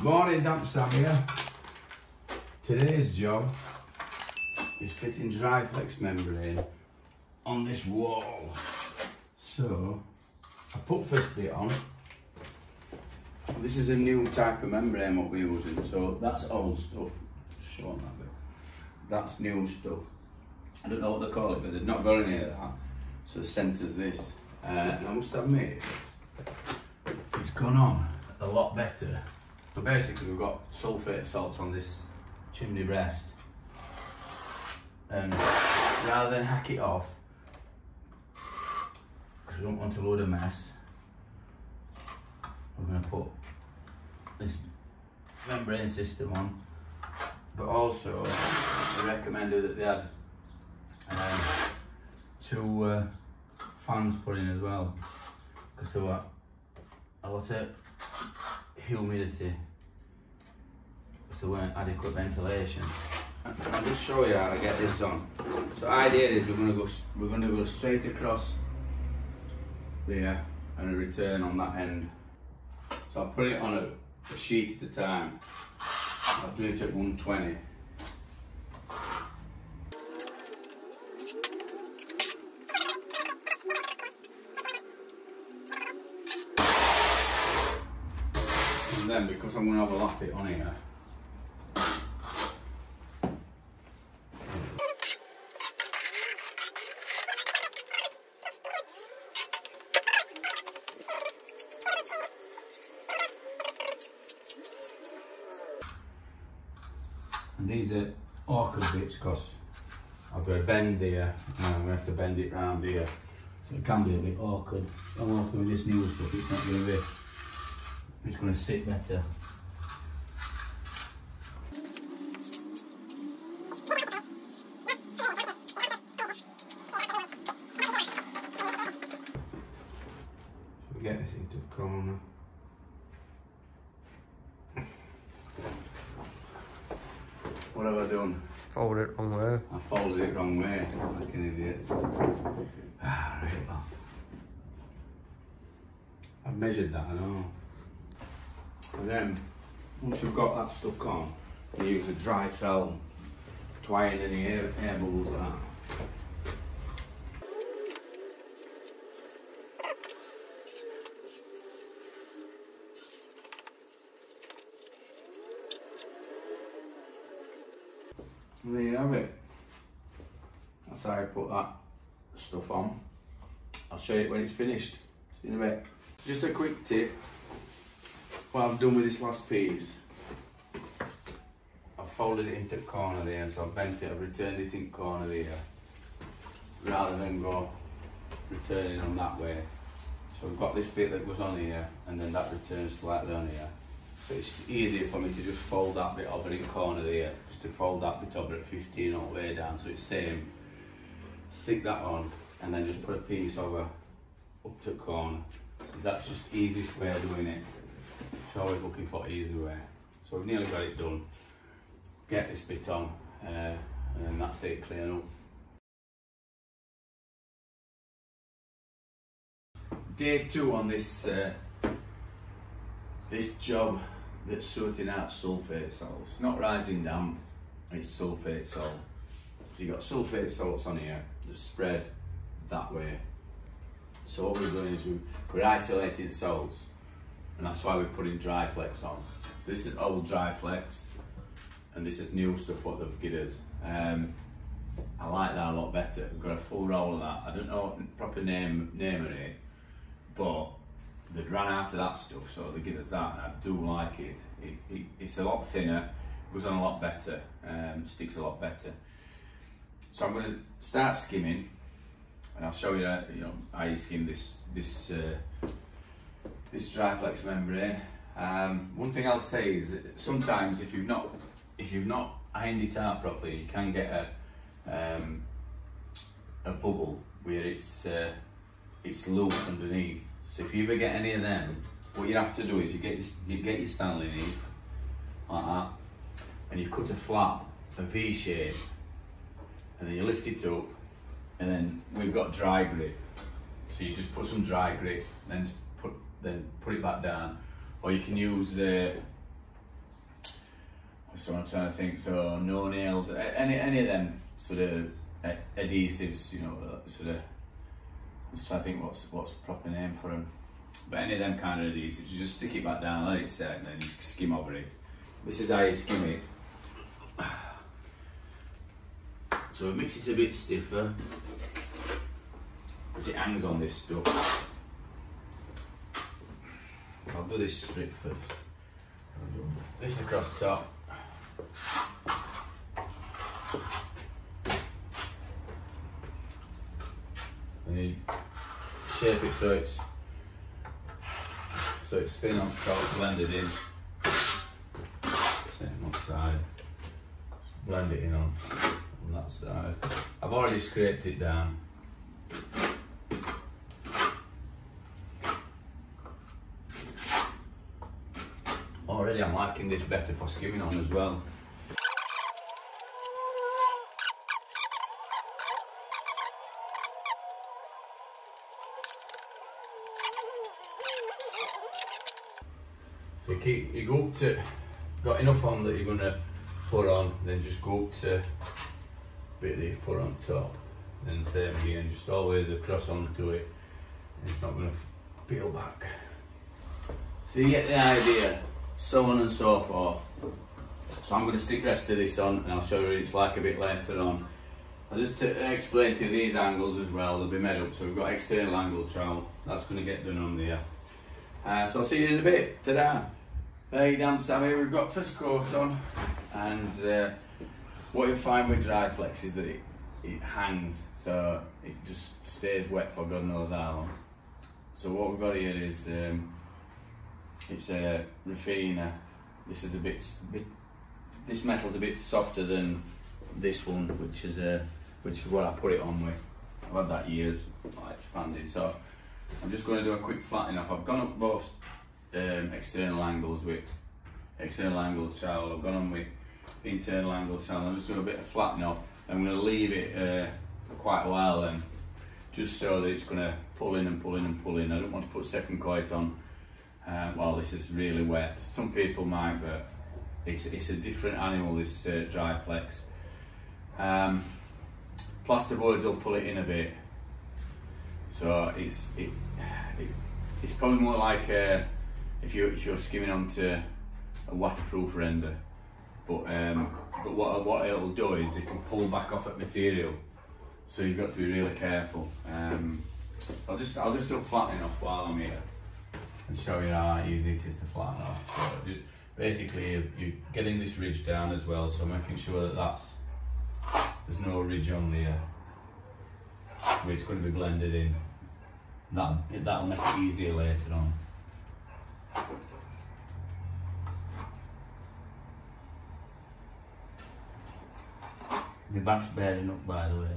Morning, damp Sam here. Today's job is fitting DryFlex membrane on this wall. So I put first bit on. This is a new type of membrane what we're using, so that's old stuff. Show on that bit. That's new stuff. I don't know what they call it, but they've not got any of that. So the centre's this. And I must admit, it's gone on a lot better. So basically we've got sulphate salts on this chimney rest, and rather than hack it off, because we don't want to load a mess, we're going to put this membrane system on. But also I recommended that they had two fans put in as well, because there were a lot of humidity, because there weren't adequate ventilation. I'll just show you how to get this on. So the idea is we're going to go straight across there and a return on that end. So I'll put it on a sheet at a time. I'll do it at 120. And then, because I'm going to overlap it on here, and these are awkward bits because I've got to bend there and I'm going to have to bend it round here, so it can be a bit awkward. I'm working with this new stuff, it's not going to be, it's going to sit better. So we get this into the corner. What have I done? Folded it wrong way. I folded it wrong way, like an idiot. Ah, right, well. I've measured that, I know. And then, once you've got that stuck on, you use a dry towel to iron any air bubbles like that. And there you have it. That's how I put that stuff on. I'll show you when it's finished. See you in a bit. Just a quick tip. What I've done with this last piece, I've folded it into the corner there, so I've bent it, I've returned it in the corner there, rather than go returning on that way. So I've got this bit that goes on here, and then that returns slightly on here. So it's easier for me to just fold that bit over in the corner there, just to fold that bit over at 15 all the way down, so it's same. Stick that on, and then just put a piece over up to the corner. So that's just the easiest way of doing it. It's always looking for easy way. So we've nearly got it done. Get this bit on, and then that's it, clean up. Day 2 on this this job that's sorting out sulphate salts. Not rising damp, it's sulphate salt. So you've got sulphate salts on here that spread that way. So what we're doing is we're isolating salts, and that's why we're putting DryFlex on. So this is old DryFlex, and this is new stuff what they've given us. I like that a lot better. We've got a full roll of that. I don't know what the proper name of it, but they'd ran out of that stuff, so they give us that, and I do like it. It's a lot thinner, goes on a lot better, sticks a lot better. So I'm going to start skimming, and I'll show you, how you skim this DryFlex membrane. One thing I'll say is that sometimes if you've not ironed it out properly, you can get a bubble where it's loose underneath. So if you ever get any of them, what you have to do is you get your Stanley knife like that, and you cut a flap, a V shape, and then you lift it up, and then we've got dry grit. So you just put some dry grit, then put it back down, or you can use So I'm trying to think, so no nails, any of them sort of adhesives, you know, sort of, just trying to think what's proper name for them. But any of them kind of adhesives, you just stick it back down, let it set, and then you skim over it. This is how you skim it. So it makes it a bit stiffer, because it hangs on this stuff. So I'll do this strip first. This across the top. And you shape it so it's thin on top, blended in. Same on the side. Just blend it in on that side. I've already scraped it down. Already I'm liking this better for skimming on as well. So you go up to, got enough on that you're going to put on, then just go up to bit that you've put on top. Then same again, just always across onto it, and it's not going to peel back. So you get the idea, so on and so forth. So I'm going to stick the rest of this on, and I'll show you what it's like a bit later on. I'll just explain to you these angles as well, they'll be made up. So we've got external angle trowel, that's going to get done on there. So I'll see you in a bit. Ta-da! Hey, Dan Sammy, we've got first coat on, and what you'll find with DryFlex is that it hangs, so it just stays wet for God knows how long. So what we've got here is it's a Raffina. This is this metal's a bit softer than this one, which is what I put it on with. I've had that years, I expanded. So I'm just going to do a quick flattening off. I've gone up both external angles with external angle trowel. I've gone on with internal angle trowel. I'm just doing a bit of flattening off. I'm going to leave it for quite a while then, just so that it's going to pull in and pull in and pull in. I don't want to put second coat on while this is really wet. Some people might, but it's a different animal, this DryFlex. Plasterboards will pull it in a bit, so it's probably more like if you're skimming onto a waterproof render, but what it'll do is it can pull back off that material, so you've got to be really careful. I'll just do flattening off while I'm here and show you how easy it is to flatten off. So basically you're getting this ridge down as well, so making sure that there's no ridge on there where it's going to be blended in. That'll make it easier later on. The back's bearing up, by the way.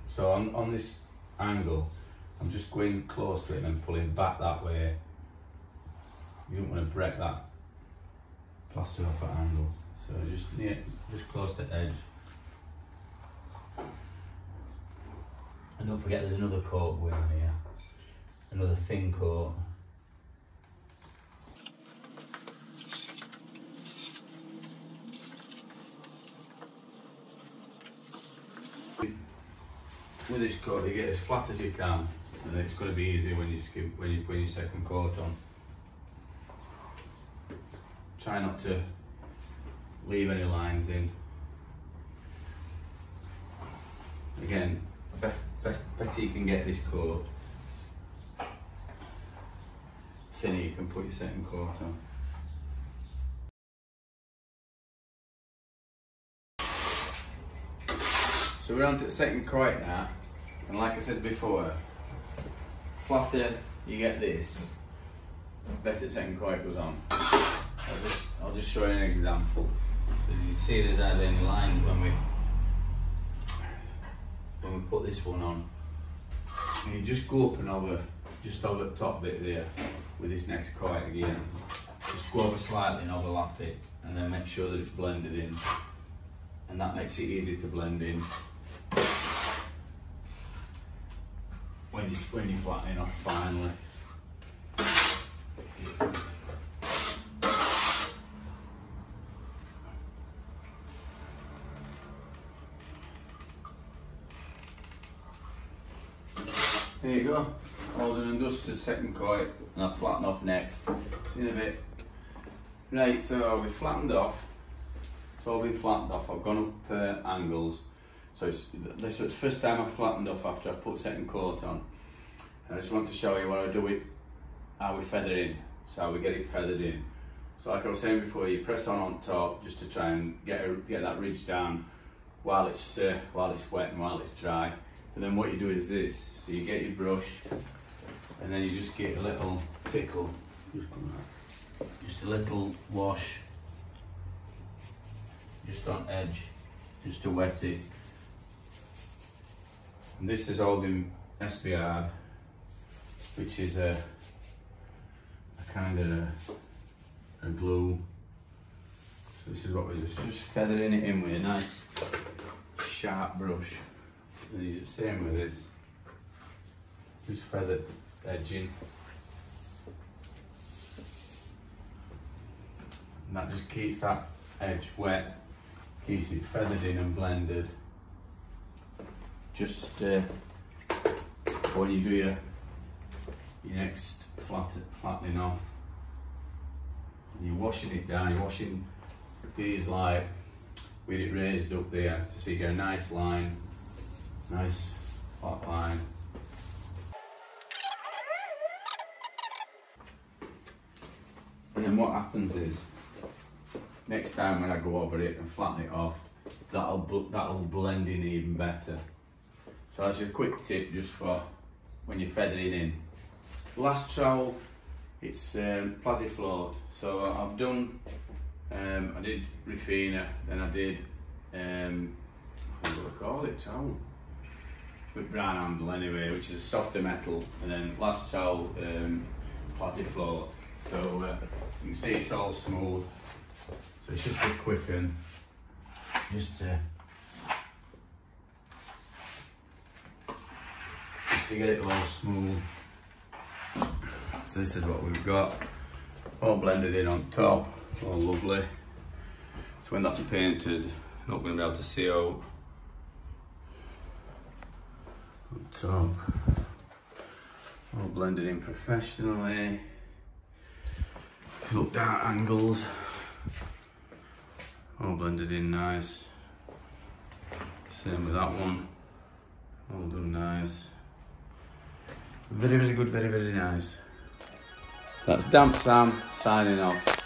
So on this angle, I'm just going close to it and then pulling back that way. You don't want to break that plaster off at angle. So just close to the edge. And don't forget there's another coat going on here. Another thin coat. With this coat you get as flat as you can, and then it's going to be easier when you put your second coat on. Try not to leave any lines in. Again, better you can get this coat, thinner you can put your second coat on. So we're on to the second coat now, and like I said before, flatter you get this, better the second coat goes on. I'll just show you an example. So you see there's hardly any lines when we put this one on. And you just go up and over, just over the top bit there with this next coat again. Just just go over slightly and overlap it, and then make sure that it's blended in, and that makes it easy to blend in when you're flattening off finally. There you go, all done and dusted, second coat, and I'll flatten off next. See in a bit. Right, so we've flattened off. It's all been flattened off. I've gone up angles. So it's the first time I've flattened off after I've put second coat on. And I just want to show you what I do with how we feather in. So how we get it feathered in. So like I was saying before, you press on top just to try and get that ridge down while it's wet and while it's dry. And then what you do is this, so you get your brush and then you just get a little tickle, just a little wash, just on edge, just to wet it. And this has all been SBR'd, which is a kind of a glue. So this is what we're just feathering it in with a nice sharp brush. And you just same with this, just feather edging, and that just keeps that edge wet, keeps it feathered in and blended. Just when you do your next flattening off, and you're washing it down, you're washing these like with it raised up there, so you get a nice line. Nice flat line. And then what happens is, next time when I go over it and flatten it off, that'll blend in even better. So that's just a quick tip just for when you're feathering in. Last trowel, it's Plasifloat. So I've done, I did Refiner, then I did, what do I call it, trowel? With brown handle anyway, which is a softer metal, and then last trowel, Plasifloat. So you can see it's all smooth. So it's just a quick one, just to get it all smooth. So this is what we've got, all blended in on top, all lovely. So when that's painted, not going to be able to see out. On top, all blended in professionally. If you look down at angles, all blended in nice. Same with that one, all done nice. Very, very good, very, very nice. That's Damp Sam signing off.